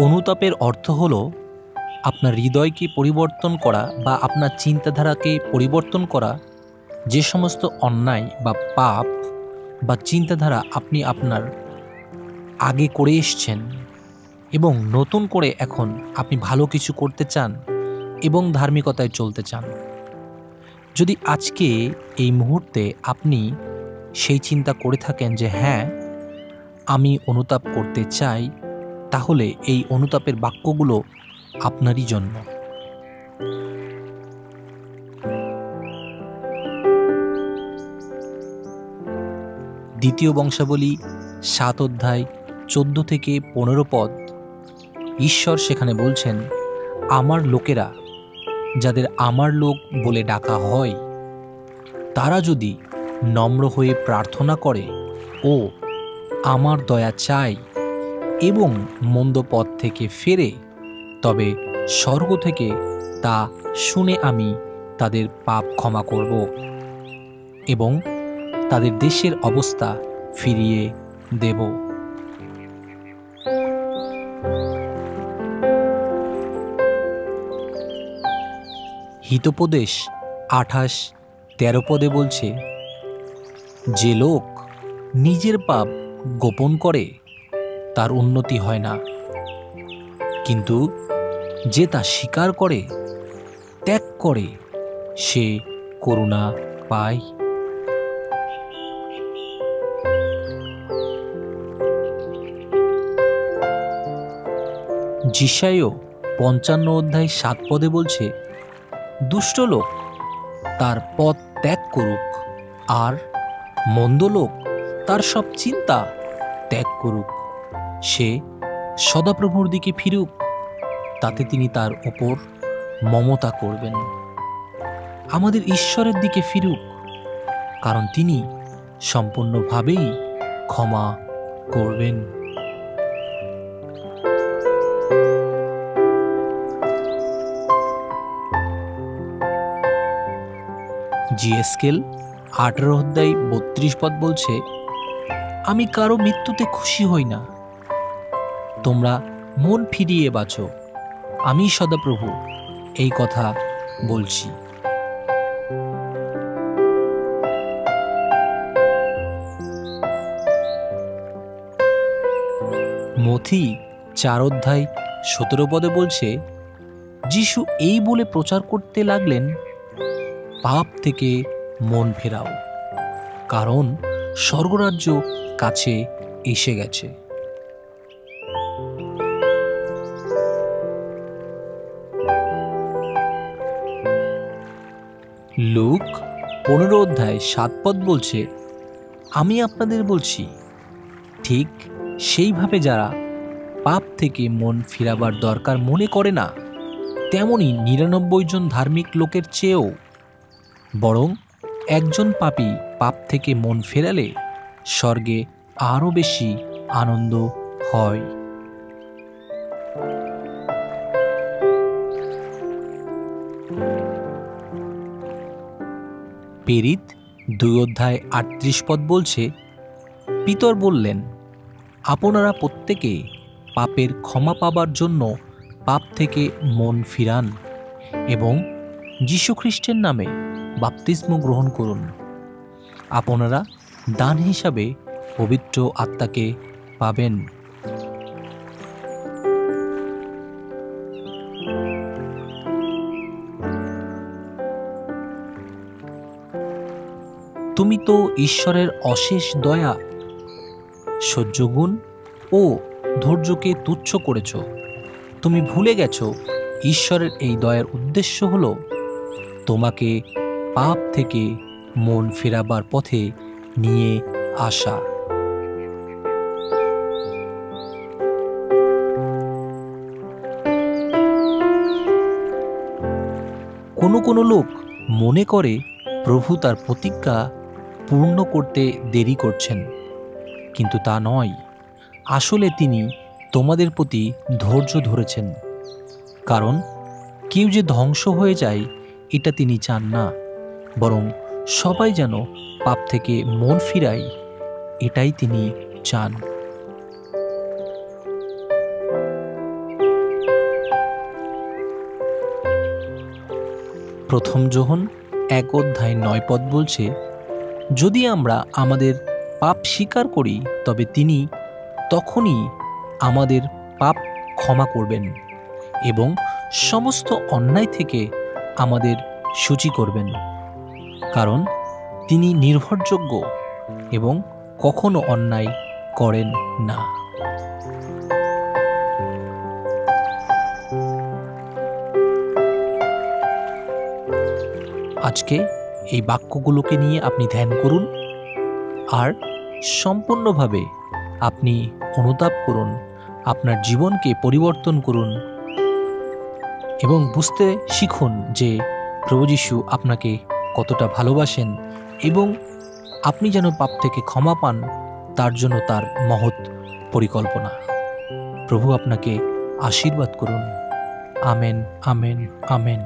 অনুতাপের অর্থ হল আপনার হৃদয়কে পরিবর্তন করা বা আপনার চিন্তাধারাকে পরিবর্তন করা। যে সমস্ত অন্যায় বা পাপ বা চিন্তাধারা আপনি আপনার আগে করে এসছেন এবং নতুন করে এখন আপনি ভালো কিছু করতে চান এবং ধার্মিকতায় চলতে চান, যদি আজকে এই মুহূর্তে আপনি সেই চিন্তা করে থাকেন যে হ্যাঁ, আমি অনুতাপ করতে চাই, তাহলে এই অনুতাপের বাক্যগুলো আপনারই জন্য। দ্বিতীয় বংশাবলী 7 অধ্যায় 14 থেকে 15 পদ, ঈশ্বর সেখানে বলছেন, আমার লোকেরা, যাদের আমার লোক বলে ডাকা হয়, তারা যদি নম্র হয়ে প্রার্থনা করে ও আমার দয়া চায় এবং মন্দ পথ থেকে ফেরে, তবে স্বর্গ থেকে তা শুনে আমি তাদের পাপ ক্ষমা করব এবং তাদের দেশের অবস্থা ফিরিয়ে দেব। হিতোপদেশ 28:13 পদে বলছে, যে লোক নিজের পাপ গোপন করে তার উন্নতি হয় না, কিন্তু যে তা স্বীকার করে, ত্যাগ করে, সে করুণা পায়। যিশাইও 55 অধ্যায় 7 পদে বলছে, দুষ্ট লোক তার পথ ত্যাগ করুক, আর মন্দ লোক তার সব চিন্তা ত্যাগ করুক। সে সদাপ্রভুর দিকে ফিরুক, তাতে তিনি তার ওপর মমতা করবেন। আমাদের ঈশ্বরের দিকে ফিরুক, কারণ তিনি সম্পূর্ণভাবেই ক্ষমা করবেন। জিএসকেল 18 অধ্যায় 32 পদ বলছে, আমি কারো মৃত্যুতে খুশি হই না, তোমরা মন ফিরিয়ে বাঁচো, আমি সদাপ্রভু এই কথা বলছি। মথি 4 অধ্যায় 17 পদে বলছে, যিশু এই বলে প্রচার করতে লাগলেন, পাপ থেকে মন ফেরাও, কারণ স্বর্গরাজ্য কাছে এসে গেছে। লুক 15 অধ্যায় 7 পদ বলছে, আমি আপনাদের বলছি, ঠিক সেইভাবে যারা পাপ থেকে মন ফিরাবার দরকার মনে করে না, তেমনি 99 জন ধার্মিক লোকের চেয়েও বরং একজন পাপী পাপ থেকে মন ফেরালে স্বর্গে আরো বেশি আনন্দ হয়। পেরিত 2 অধ্যায় 38 পদ বলছে, পিতর বললেন, আপনারা প্রত্যেকে পাপের ক্ষমা পাবার জন্য পাপ থেকে মন ফিরান এবং যীশুখ্রিস্টের নামে বাপ্তিস্ম গ্রহণ করুন, আপনারা দান হিসাবে পবিত্র আত্মাকে পাবেন। তুমি তো ঈশ্বরের অশেষ দয়া, সহ্যগুণ ও ধৈর্যকে তুচ্ছ করেছ। তুমি ভুলে গেছ ঈশ্বরের এই দয়ার উদ্দেশ্য হল তোমাকে পাপ থেকে মন ফেরাবার পথে নিয়ে আসা। কোনো কোনো লোক মনে করে প্রভু তার প্রতিজ্ঞা পূর্ণ করতে দেরি করছেন, কিন্তু তা নয়। আসলে তিনি তোমাদের প্রতি ধৈর্য ধরেছেন, কারণ কেউ যে ধ্বংস হয়ে যায় এটা তিনি চান না, বরং সবাই যেন পাপ থেকে মন ফিরায়, এটাই তিনি চান। প্রথম যোহন 1:9 বলছে, যদি আমরা আমাদের পাপ স্বীকার করি তবে তিনি তখনই আমাদের পাপ ক্ষমা করবেন এবং সমস্ত অন্যায় থেকে আমাদের সূচি করবেন, কারণ তিনি নির্ভরযোগ্য এবং কখনো অন্যায় করেন না। আজকে এই বাক্যগুলোকে নিয়ে আপনি ধ্যান করুন আর সম্পূর্ণভাবে আপনি অনুতাপ করুন, আপনার জীবনকে পরিবর্তন করুন এবং বুঝতে শিখুন যে প্রভু যীশু আপনাকে কতটা ভালোবাসেন এবং আপনি যেন পাপ থেকে ক্ষমা পান, তার জন্য তার মহৎ পরিকল্পনা। প্রভু আপনাকে আশীর্বাদ করুন। Amen, amen, amen.